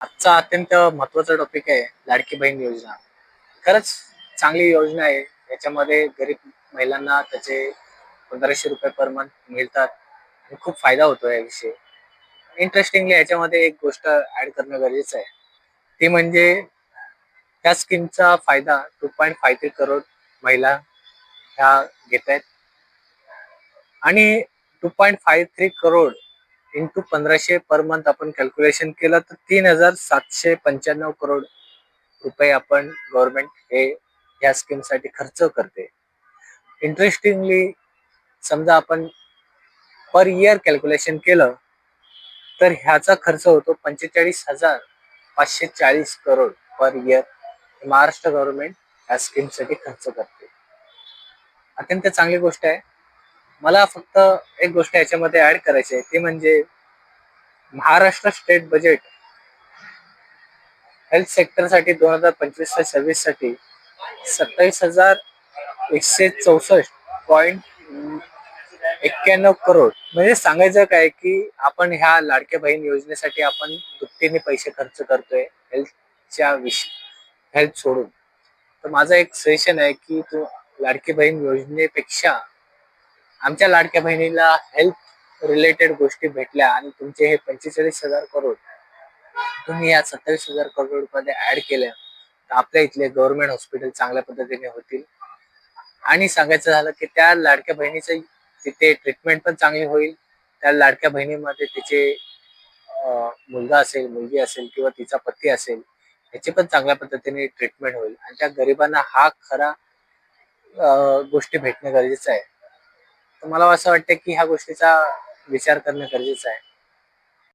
आजचा अत्यंत महत्वाचा टॉपिक आहे लाडकी बहीण योजना. खरंच चांगली योजना आहे. याच्यामध्ये गरीब महिलांना त्याचे 1500 रुपये पर मंथ मिळतात आणि खूप फायदा होतो याविषयी. इंटरेस्टिंगली याच्यामध्ये एक गोष्ट ऍड करणं गरजेचं आहे. ती म्हणजे त्या स्कीमचा फायदा 2.53 करोड महिला ह्या घेत आहेत आणि 2.53 करोड इंटू 1500 पर मंथ आपण कॅल्क्युलेशन केलं तर 3795 करोड रुपये आपण गव्हर्नमेंट हे या स्कीमसाठी खर्च करते. इंटरेस्टिंगली समजा आपण पर इयर कॅल्क्युलेशन केलं तर ह्याचा खर्च होतो 45,540 crore per year. Maharashtra government या स्कीमसाठी खर्च करते. अत्यंत चांगली गोष्ट आहे. मला फक्त एक गोष्ट याच्यामध्ये ऍड करायची आहे, ती म्हणजे महाराष्ट्र स्टेट बजेट हेल्थ सेक्टरसाठी 2025-26 साठी 27,164.91 करोड. म्हणजे सांगायचं काय की आपण ह्या लाडक्या बहीण योजनेसाठी आपण दुपटीने पैसे खर्च करतोय हेल्थच्या हेल्थ सोडून. तर माझं एक सजेशन आहे की तू लाडकी बहीण योजनेपेक्षा आमच्या लाडक्या बहिणीला हेल्थ रिलेटेड गोष्टी भेटल्या आणि तुमचे हे 45,000 करोड तुम्ही या 27,000 करोड मध्ये ऍड केल्या तर आपल्या इथले गव्हर्नमेंट हॉस्पिटल चांगल्या पद्धतीने होतील. आणि सांगायचं झालं की त्या लाडक्या बहिणीचं तिथे ट्रीटमेंट पण चांगली होईल. त्या लाडक्या बहिणीमध्ये तिचे मुलगा असेल, मुलगी असेल किंवा तिचा पती असेल, याची पण चांगल्या पद्धतीने ट्रीटमेंट होईल आणि त्या गरिबांना हा खरा गोष्टी भेटणं गरजेचं आहे. तर मला असं वाटतं की ह्या गोष्टीचा विचार करणं गरजेचं आहे.